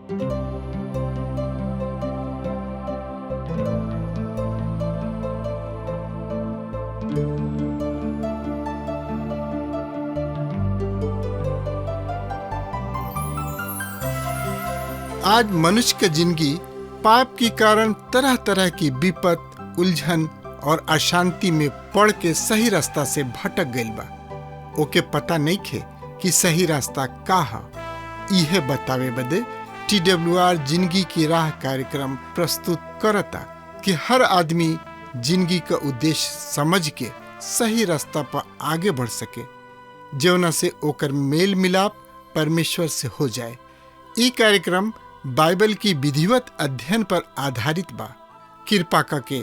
आज मनुष्य की जिंदगी पाप के कारण तरह तरह की विपत, उलझन और अशांति में पड़ के सही रास्ता से भटक गइल बा। ओके पता नहीं खे कि सही रास्ता का है। इहे बतावे बदे TWR जिंदगी की राह कार्यक्रम प्रस्तुत करता कि हर आदमी जिंदगी का उद्देश्य समझ के सही रास्ता पर आगे बढ़ सके, जौना से ओकर मेल मिलाप परमेश्वर से हो जाए। ई कार्यक्रम बाइबल की विधिवत अध्ययन पर आधारित बा। कृपा करके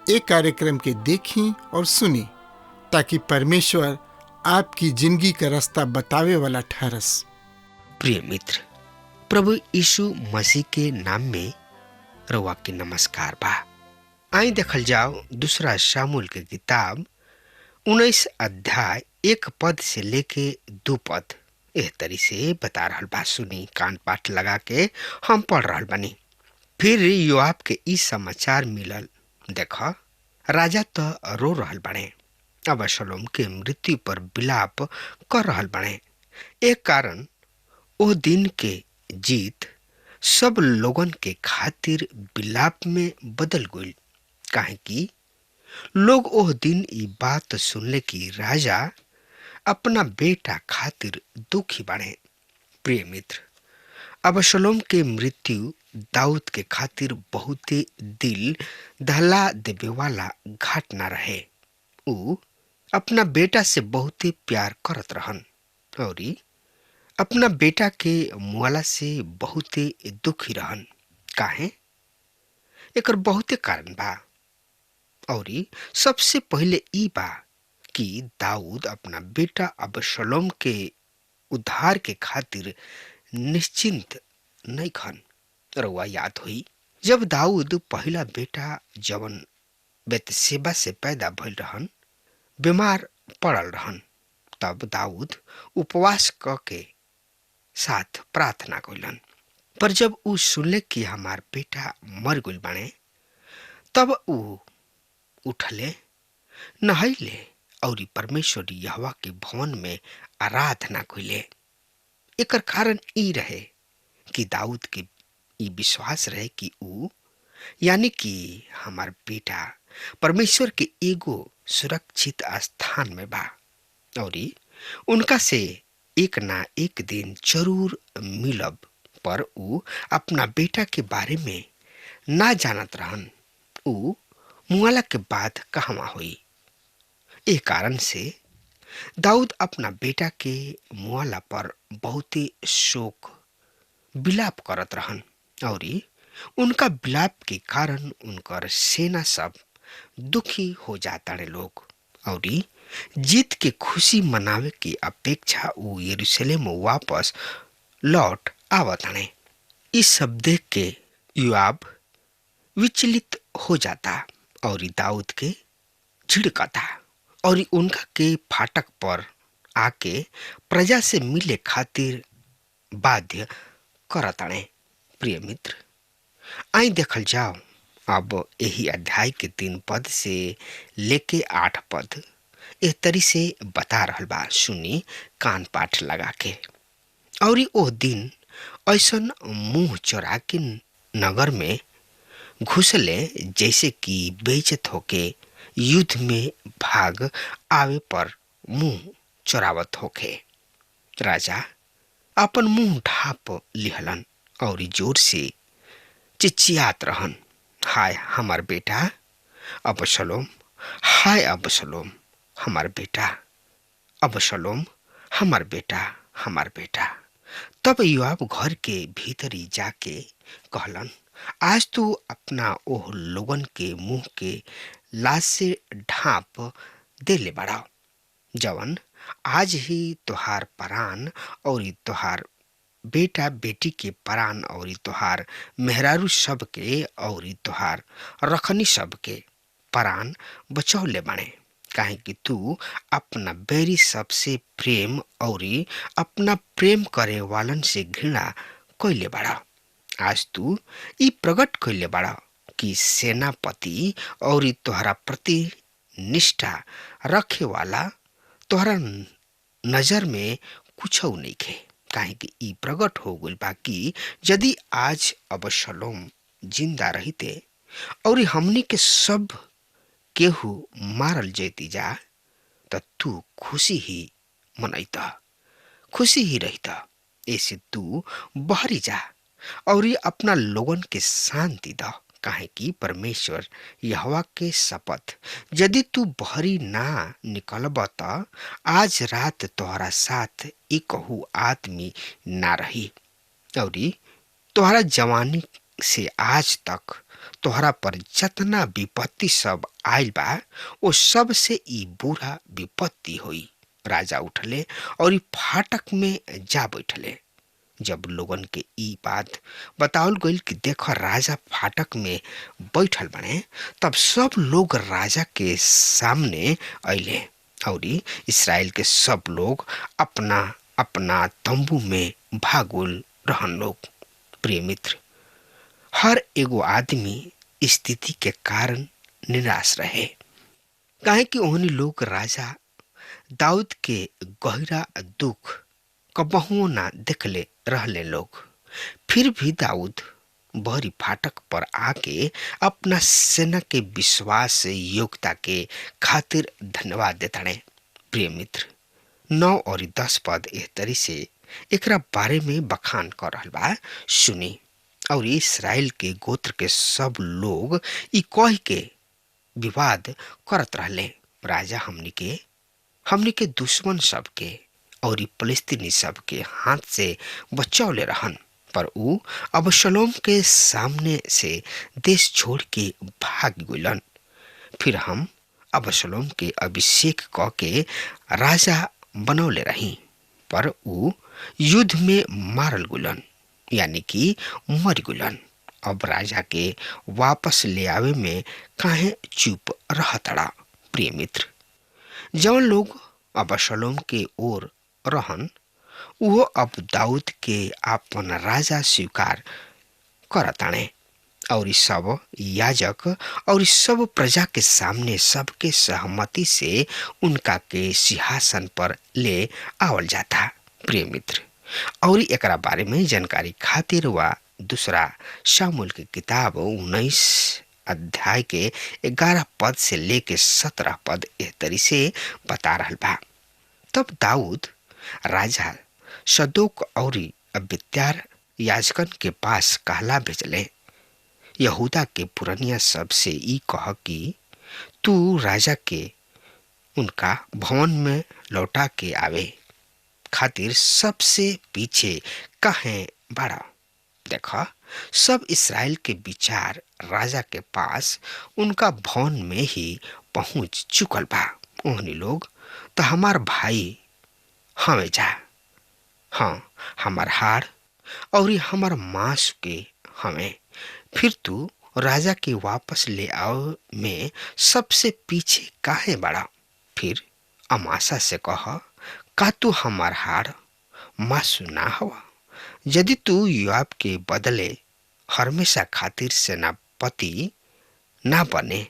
एक कार्यक्रम के देखी और सुनी ताकि परमेश्वर आपकी जिंदगी का रास्ता बतावे वाला ठहरस। प्रिय मित्र, प्रभु यीशु मसीह के नाम में रउआ के नमस्कार बा। आई देखल जाओ दूसरा शामुल के किताब 19 अध्याय 1 पद से लेके 2 पद एह तरी से बता रहल बा। सुनी, कान पाठ लगा के हम पढ़ रहल बानी। फिर योआब के ई समाचार मिलल, देखा राजा तो रो रहल बाड़े, अबशलोम के मृत्यु पर विलाप कर रहल बाड़े। एक कारण ओ दिन के जीत सब लोगन के खातिर विलाप में बदल गइल, काहे कि लोग ओह दिन ई बात सुनले कि राजा अपना बेटा खातिर दुखी बाड़े। प्रिय मित्र, अबशलोम के मृत्यु दाऊद के खातिर बहुते दिल दहला देवे वाला घटना रहे। ऊ अपना बेटा से बहुते प्यार करत रहन और अपना बेटा के मुआला से बहुते दुखी रहन। काहे? एकर बहुते कारण बा और सबसे पहले ई बा कि दाऊद अपना बेटा अबशलोम के उद्धार के खातिर निश्चिंत नहीं खन। रउआ याद हुई, जब दाऊद पहला बेटा जवन बेतशेबा से पैदा भइल रहन बीमार पड़ल रहन, तब दाऊद उपवास क के साथ प्रार्थना कइलन। पर जब ऊ सुनले कि हमार बेटा मर गइल बाणे, तब ऊ उठले, नहैले और परमेश्वर यहोवा के भवन में आराधना कइले। एकर कारण ई रहे कि दाऊद के ई विश्वास रहे कि ऊ यानी कि हमार बेटा परमेश्वर के एगो सुरक्षित स्थान में बा और उनका से एक ना एक दिन जरूर मिलब। पर ऊ अपना बेटा के बारे में ना जानत रहन ऊ मुआला के बाद कहवा हुई। ए कारण से दाऊद अपना बेटा के मुआला पर बहुत ही शोक विलाप करत रहन और उनका विलाप के कारण उनकर सेना सब दुखी हो जाता रे लोग और जीत के खुशी मनावे की अपेक्षा ऊ यरूशलेम वापस लौट आवत हने। इस सब देख के योआब विचलित हो जाता और दाऊद के झिड़कता और उनका के फाटक पर आके प्रजा से मिले खातिर बाध्य करताने। प्रिय मित्र, आई देखल जाओ अब यही अध्याय के 3 पद से लेके 8 पद इस तरी से बता रहल बा। सुनी, कान पाठ लगा के। और ओ दिन ऐसन मुंह चोरा के नगर में घुसले जैसे कि बेइज्जत होके युद्ध में भाग आवे पर मुंह चोरावत होके। राजा अपन मुंह ढाप लिहलन और जोर से चिचियात रहन, हाय हमार बेटा अबशलोम, हाय अबशलोम हमार बेटा, अबशलोम हमार बेटा, हमार बेटा। तब योआब घर के भीतरी जाके कहलन, आज तू अपना ओह लोगन के मुंह के लाश से ढांप दे ले बड़ा, जवन आज ही तोहार परान और तोहार बेटा बेटी के परान और तोहार मेहरारू सब के और तोहार रखनी सब के परान बचौले बने। काहे कि तू अपना बैरी सबसे प्रेम और अपना प्रेम करे वालन से घृणा कइले बड़ा आज तू ई प्रकट कइले बाड़ा कि सेनापति और तोहरा प्रति निष्ठा रखे वाला तोहरा नजर में कुछ नहीं खे। काहे कि ई प्रकट हो गइल बा कि यदि आज अबशलोम जिंदा रहते और हमनी के सब केहू मारल जेती जा त तू खुशी ही मनैता, खुशी ही रहता। ऐसे तू बहरी जा और ये अपना लोगन के शांति द। काहे कि परमेश्वर यहोवा के शपथ, यदि तू बहरी ना निकलब त आज रात तोहरा साथ एकहू आदमी ना रही और तोहरा जवानी से आज तक तोहरा पर जतना विपत्ति सब आयल बा वो सब से ई बुरा विपत्ति होई। राजा उठले और फाटक में जा बैठले। जब लोगन के ई बात बतावल गइल कि देखो राजा फाटक में बैठल बने, तब सब लोग राजा के सामने अइले और इस्राएल के सब लोग अपना अपना तंबू में भागुल रहन लोग। प्रिय मित्र, हर एगो आदमी स्थिति के कारण निराश रहे। काहे कि ओहनी लोग राजा दाऊद के गहरा दुख कबहुओ ना देखले रहले लोग। फिर भी दाऊद बहरी फाटक पर आके अपना सेना के विश्वास योग्यता के खातिर धन्यवाद देताड़े। प्रिय मित्र, 9 और 10 पद एह तरी से एकरा बारे में बखान कर रहल बा, सुनी। और इस्राएल के गोत्र के सब लोग ई कह के विवाद करत रहले, राजा हमनी के दुश्मन सब के और फलस्तीनी सब के हाथ से बचौले रहन, पर ऊ अबशलोम के सामने से देश छोड़ के भाग गइलन। फिर हम अबशलोम के अभिषेक क के राजा बनौले रही, पर ऊ युद्ध में मारल गइलन, यानी कि मर गइलन। अब राजा के वापस ले आवे में काहे चुप रहतड़ा। प्रिय मित्र, जवन लोग अबशलोम के ओर रहन वो अब दाऊद के आपन राजा स्वीकार करताणे और सब याजक और सब प्रजा के सामने सबके सहमति से उनका के सिंहासन पर ले आवल जाता। प्रिय मित्र, और एकरा बारे में जानकारी खातिर वा दूसरा शामुएल की किताब 19 अध्याय के 11 पद से लेके 17 पद एह तरी से बता रहल बा। तब दाऊद राजा सदोक और अबित्यार याजकन के पास कहला भेजले, यहूदा के पुरनिया सब से ई कह कि तू राजा के उनका भवन में लौटा के आवे खातिर सबसे पीछे काहे बाड़ा। देखा, सब इस्राएल के विचार राजा के पास उनका भवन में ही पहुंच चुकल बा। ओहनी लोग तो हमार भाई हमें जा, हाँ हमार हाड़ और हमार मांस के हमें। फिर तू राजा के वापस ले आओ में सबसे पीछे काहे बड़ा। फिर अमासा से कह, का तू हमार हाड़ मासू ना हवा? यदि तू योआब के बदले हमेशा खातिर सेनापति ना बने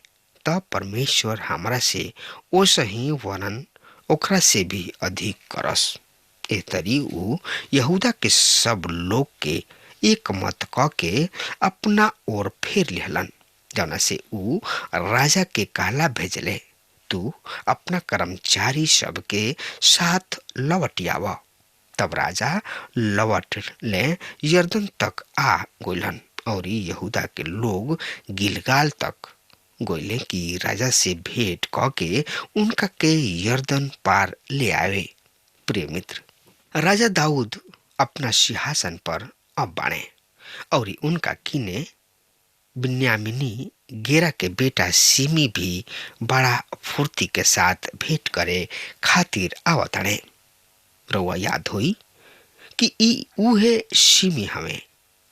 तब परमेश्वर हमरा से ओसही वरन ओकरा से भी अधिक करस। ए तरी ऊ यहूदा के सब लोग के एक मत क के अपना ओर फेर लिहलन, जौना से ऊ राजा के कहला भेजले, तू अपना कर्मचारी सब के साथ लौट आवा। तब राजा लौट ले यरदन तक आ गइलन और यहूदा के लोग गिलगाल तक गोइले कि राजा से भेंट क के उनका के यरदन पार ले आवे। प्रिय मित्र, राजा दाऊद अपना सिंहासन पर अब बाणे और उनका किने बिन्यामीनी गेरा के बेटा सिमी भी बड़ा फुर्ती के साथ भेंट करे खातिर आवताणे। रउआ याद होई कि ई उहे सिमी हमें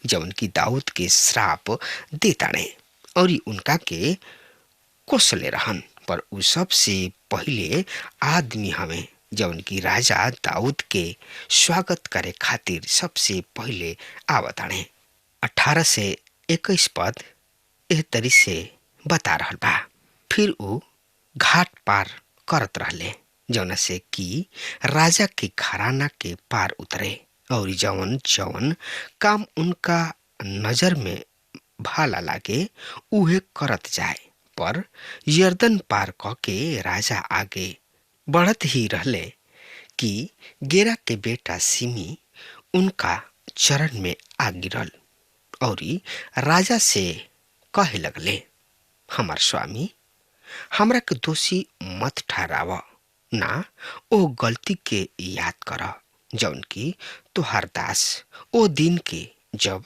जवन की दाऊद के श्राप देताणे और उनका के कोसले रहन, पर उ सबसे पहले आदमी हमें जवन की राजा दाऊद के स्वागत करे खातिर सबसे पहले आवताणे। 18 से 21 पद एह तरी से बता रहल बा। फिर ऊ घाट पार करत रहले जौना से कि राजा के घराना के पार उतरे और जवन जवन काम उनका नजर में भाला लागे उहे करत जाए। पर यर्दन पार क के राजा आगे बढ़त ही रहले कि गेरा के बेटा सिमी उनका चरण में आ गिरल और राजा से कहे लगले, हमार स्वामी, हमरा के दोषी मत ठहराव, ना ओ गलती के याद कर जौन की तोहार दास ओ दिन के जब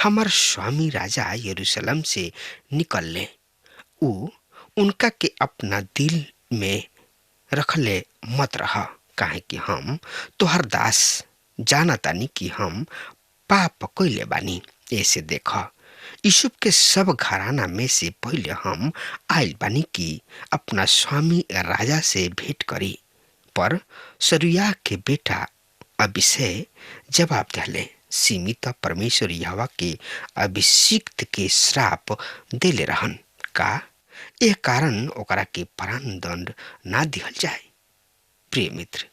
हमार स्वामी राजा यरूशलेम से निकलले ऊ उनका के अपना दिल में रखले मत रह, काहे कि हम तोहर दास जानतानी कि हम पाप कइले बानी। ऐसे देख यूसुफ के सब घराना में से पहले हम आयल बानी कि अपना स्वामी राजा से भेंट करी। पर सरुया के बेटा अभिषेक जवाब दिले, सीमित परमेश्वर यहोवा के अभिषिक्त के श्राप देले रहन का यह कारण ओकरा के प्राण दंड ना दिहल जाए। प्रिय मित्र,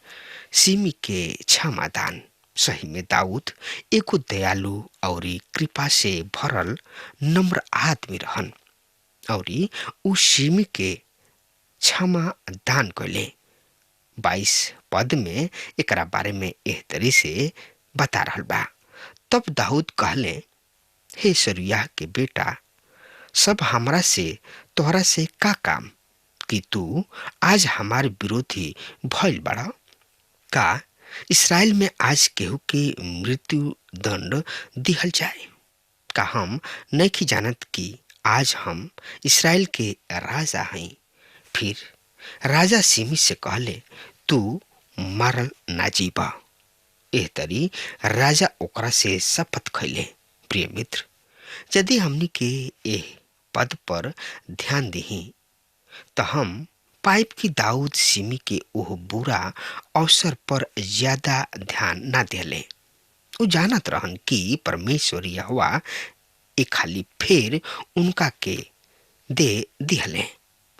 सिमी के क्षमादान सही में दाऊद एगो दयालु और कृपा से भरल नम्र आदमी रहन और ऊ सिमी के क्षमा दान कैले। 22 पद में एकरा बारे में एह तरी से बता रहल बा। तब दाऊद कहले, हे सरुया के बेटा, सब हमरा से तोहरा से का काम कि तू आज हमार विरोधी भइल बड़ा। का इस्राएल में आज केहू के मृत्यु दंड दिहल जाए? का हम नहीं जानत कि आज हम इस्राएल के राजा हई? फिर राजा सिमी से कहले, तू मारल ना जीबा। एह तरी राजा ओकरा से शपथ खैले। प्रिय मित्र, यदि हमनी के एह पद पर ध्यान दही तो हम पाइप की दाऊद सिमी के ओह बुरा अवसर पर ज्यादा ध्यान ना दिले। उ जानत रहन कि परमेश्वर यहोवा एक खाली फेर उनका के दे दिहले।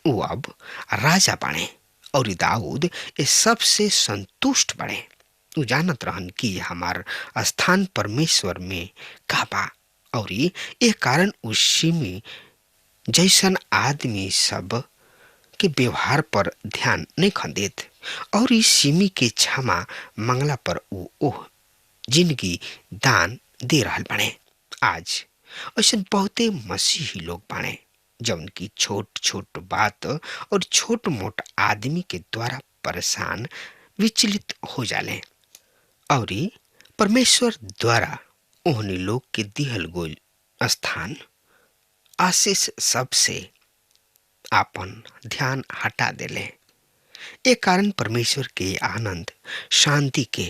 उ अब राजा बने और दाऊद ये सबसे संतुष्ट बने। उ जानत रहन कि हमार स्थान परमेश्वर में का बा और ये कारण उस सिमी जैसन आदमी सब के व्यवहार पर ध्यान नहीं खंदेत और इस सिमी के क्षमा मंगला पर ओह जिंदगी दान दे रहल बने। आज ऐसे बहुते मसीही लोग बने जौन की छोट छोट बात और छोट मोट आदमी के द्वारा परेशान विचलित हो जाले और परमेश्वर द्वारा ओहनी लोग के दिहल गोल स्थान आशीष सबसे आपन ध्यान हटा देले। एक कारण परमेश्वर के आनंद शांति के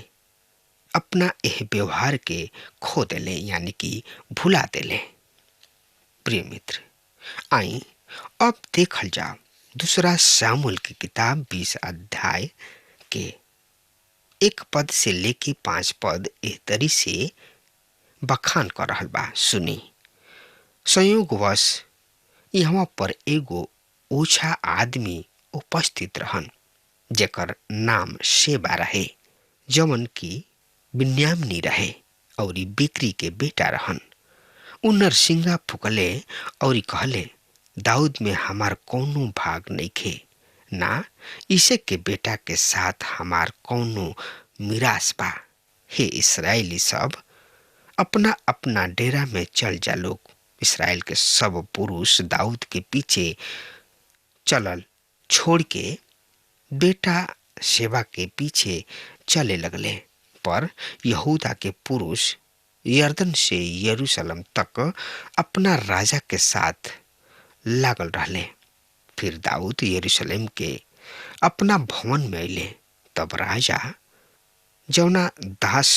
अपना यह व्यवहार के खो देले, यानी कि भुला देले। प्रिय मित्र, आई अब देखल जाओ दूसरा शामुएल की किताब 20 अध्याय के 1 पद से लेके 5 पद एह तरी से बखान कर रहल बा। सुनी, संयोगवश यहाँ पर एगो ओछा आदमी उपस्थित रहन जेकर नाम शेबा रहे, जवन की बिन्यामनी रहे और बिक्री के बेटा रहन। उ नरसिंगा फुकले और कहले, दाऊद में हमार कौनो भाग नहीं खे, ना इसे के बेटा के साथ हमार कौनो मिरास बा। हे इस्राएली सब, अपना अपना डेरा में चल जा लोग। इस्राएल के सब पुरुष दाऊद के पीछे चलल छोड़ के बेटा सेवा के पीछे चले लगले। पर यहूदा के पुरुष यर्दन से यरूशलेम तक अपना राजा के साथ लागल रहले। फिर दाऊद यरूशलेम के अपना भवन में अइले। तब राजा जौना दास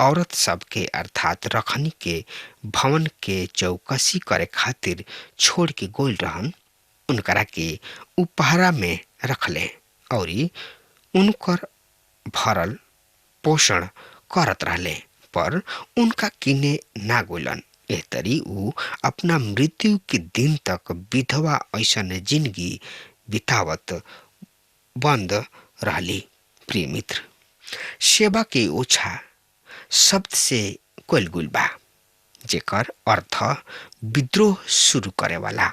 औरत सबके अर्थात रखनी के भवन के चौकसी करे खातिर छोड़ के गोल रहन, उनकरा के उपहारा में रखले और उनकर भरल पोषण करत रहले। पर उनका किने ना गोलन। एह तरी ऊ अपना मृत्यु के दिन तक विधवा ऐसन जिंदगी बितावत बंद रहली। प्रिय मित्र, सेवा के ओछा शब्द से कोल गुल बा, जेकर अर्थ विद्रोह शुरू करे वाला।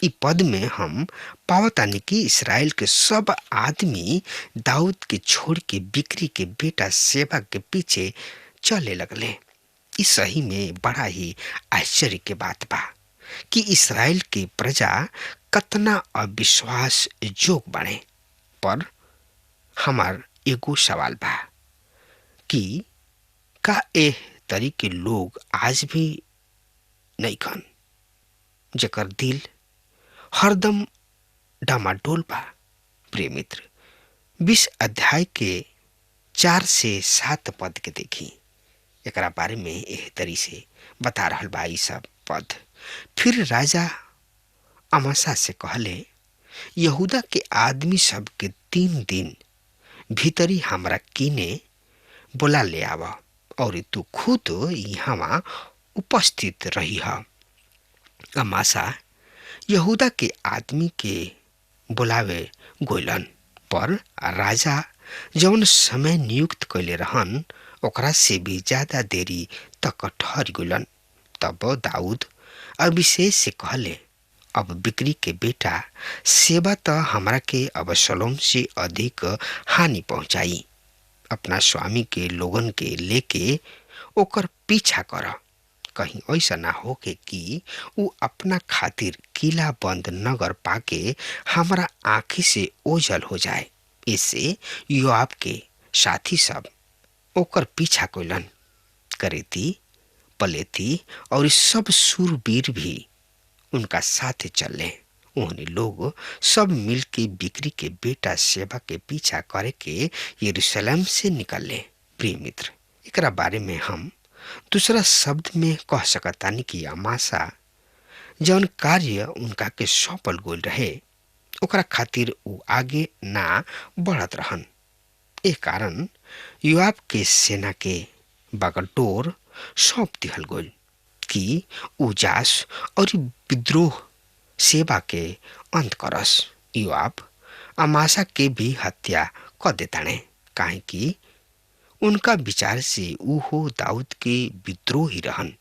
इ पद में हम पावतानी कि इसराइल के सब आदमी दाऊद के छोड़ के बिक्री के बेटा सेवा के पीछे चले लगले। इस सही में बड़ा ही आश्चर्य के बात बा कि इसराइल के प्रजा कतना अविश्वास जोग बने। पर हमार एगो सवाल बा कि का एह तरी के लोग आज भी नहीं खन जेकर दिल हरदम डामाडोल बा। प्रिय मित्र, 20 अध्याय के 4 से 7 पद के देखी। एकरा बारे में एह तरी से बता रहल बा ई सब पद। फिर राजा अमासा से कहले, यहूदा के आदमी सब के 3 दिन भीतरी हमरा किने बोला ले आवा और तू खुद यहाँ उपस्थित रही है। अमासा यहूदा के आदमी के बुलावे गोलन, पर राजा जौन समय नियुक्त कैले रहन ओकरा से भी ज्यादा देरी तक ठहर गोलन। तब दाऊद अभिषेक से कहले, अब बिक्री के बेटा सेवा तो हमरा के अबशलोम से अधिक हानि पहुंचाई। अपना स्वामी के लोगन के लेके ओकर पीछा कर, कहीं ऐसा ना हो के कि ऊ अपना खातिर किला बंद नगर पाके हमरा आँखी से ओझल हो जाए। इससे योआब के साथी सब ओकर पीछा कोलन। करेती, पलेती और सब सूरवीर भी उनका साथ चले। उन्हें लोग सब मिल के बिक्री के बेटा सेवा के पीछा करे के यरूशलेम से निकले। प्रिय मित्र, एकरा बारे में हम दूसरा शब्द में कह सकतानी कि अमासा जौन कार्य उनका के सौंपल गोल रहे ओकरा खातिर ऊ आगे ना बढ़त रहन। ए कारण योआब के सेना के बागडोर सौंप दिहल गोल कि ऊ जास और विद्रोह सेवा के अंत करस। योआब अमासा के भी हत्या कर देताने, काहे कि उनका विचार से ऊ हो दाऊद के विद्रोही रहन।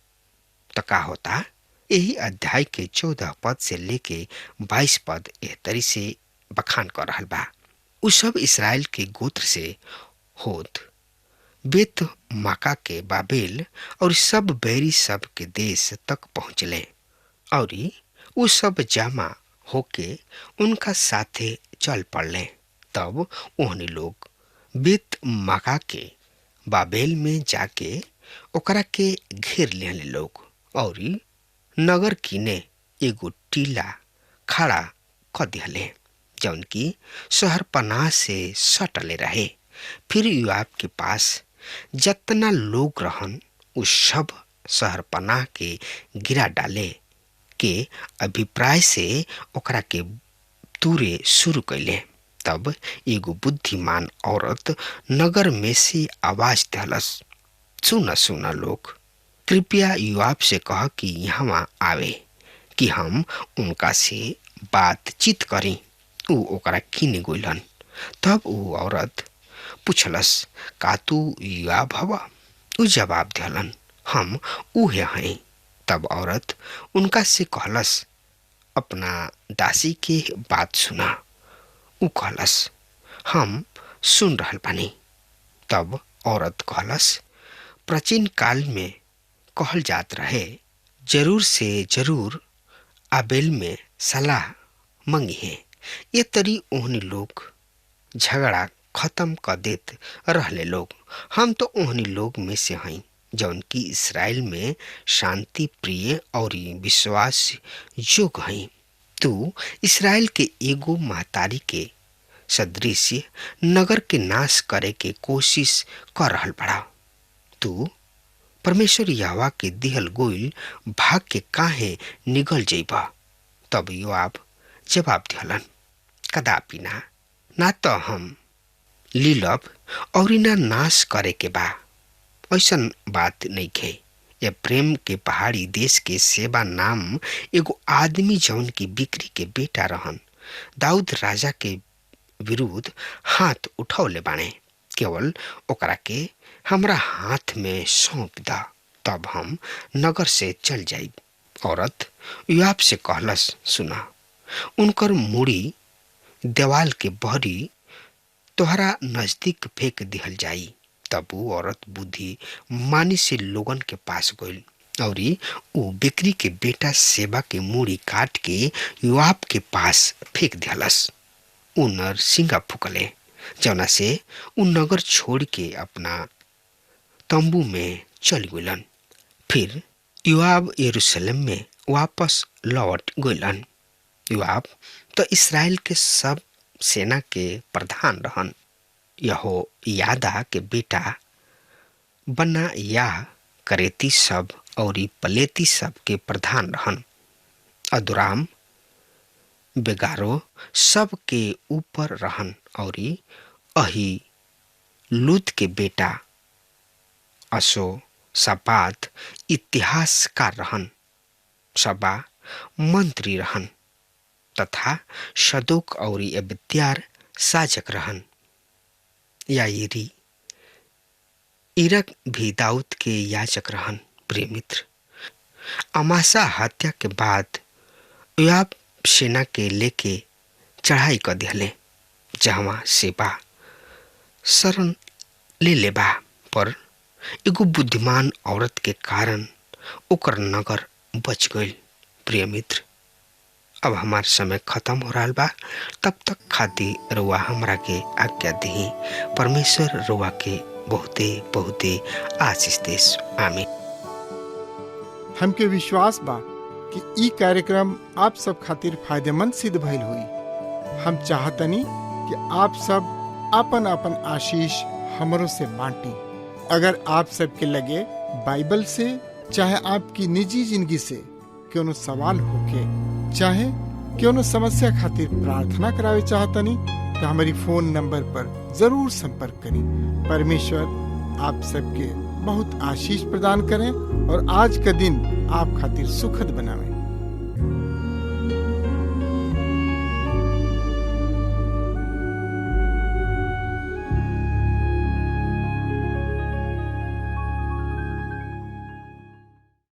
तो का होता, यही अध्याय के 14 पद से लेके 22 पद एह तरी से बखान कर रहल बा। उ सब इसराइल के गोत्र से होत बेत माका के बाबेल और सब बैरी सब के देश तक पहुँचले और उ सब जमा होके उनका साथे चल पड़ले। तब उन्हें लोग बेत माका के बाबेल में जाके ओकरा के घेर लेने लोग और नगर किने एगो टीला खड़ा कर दिहले जौन की शहर पनाह से सटले रहे। फिर योआब के पास जतना लोग रहन उस सब शहर पनाह के गिरा डाले के अभिप्राय से ओकरा के दूरे शुरू कैले। तब एगो बुद्धिमान औरत नगर में से आवाज दहलस, सुना सुना लोग, कृपया योआब से कह कि यहाँ आवे कि हम उनका से बातचीत करी। ऊ ओकरा किने गोलन। तब ऊ औरत पूछलस, का तू योआब हवा? ऊ जवाब दिहलन, हम उहे हैं। तब औरत उनका से कहलस, अपना दासी के बात सुना। ऊ कहलस, हम सुन रहल बानी। तब औरत कहलस, प्राचीन काल में कहल जात रहे, जरूर से जरूर आबेल में सलाह मंगी है। ये तरी ओहनी लोग झगड़ा खत्म कर देत रहले लोग। हम तो ओहनी लोग में से हैं जौन की इसराइल में शांति प्रिय और विश्वास योग्य हैं। तू इसराइल के एगो महतारी के सदृश नगर के नाश करे के कोशिश कर रहल बड़ा। तू परमेश्वर यहोवा के दिहल गोइल भाग के काहे निगल जइबा? तब योआब जवाब दिहलन, कदापि ना तो हम लीलब और ना नाश करे के बा। ऐसन बात नहीं खे। ये प्रेम के पहाड़ी देश के सेबा नाम एगो आदमी जौन की बिक्री के बेटा रहन दाऊद राजा के विरुद्ध हाथ उठौले बाणे। केवल ओकरा के हमरा हाथ में सौंप दा, तब हम नगर से चल जाई। औरत योआब से कहलस, सुना, उनकर मूड़ी देवाल के बहरी तोहरा नजदीक फेंक दिहल जाई। तब वो औरत बुद्धि मानी से लोगन के पास गई और वो बिक्री के बेटा सेबा के मूड़ी काट के योआब के पास फेंक दिहलस। उ नरसिंगा फुकले, जौना से उ नगर छोड़ के अपना तंबू में चल गइलन। फिर योआब यरूशलेम में वापस लौट गइलन। योआब तो इसराइल के सब सेना के प्रधान रहन। यहोयादा के बेटा बना या करेती सब और पलेती सब के प्रधान रहन। अदुराम बेगारो सब के ऊपर रहन और अही लूत के बेटा असो सपात इतिहासकार रहन। सबा मंत्री रहन तथा सदोक और एबत्यार साजक रहन। याईरी इरक भी दाऊद के याजक रहन। प्रिय मित्र, अमासा हत्या के बाद योआब सेना के लेके चढ़ाई कर दिहले, जहाँ सेबा शरण ले लेबा, पर एगो बुद्धिमान औरत के कारण ओकर नगर बच गई। प्रिय मित्र, अब हमार समय खत्म हो रहा बा, तब तक खातिर रुआ हमरा के आज्ञा दी। परमेश्वर रुआ के बहुते बहुते आशीष देस। आमीन। हमके विश्वास बा कि ई कार्यक्रम आप सब खातिर फायदेमंद सिद्ध भइल हुई। हम चाहतनी कि आप सब आपन आपन आशीष हमरो से बांटी। अगर आप सब के लगे बाइबल से चाहे आपकी निजी जिंदगी से कोनो सवाल होके चाहे कोनो समस्या खातिर प्रार्थना करावे चाहतनी तो हमारी फोन नंबर पर जरूर संपर्क करें। परमेश्वर आप सबके बहुत आशीष प्रदान करें और आज का दिन आप खातिर सुखद बनावे।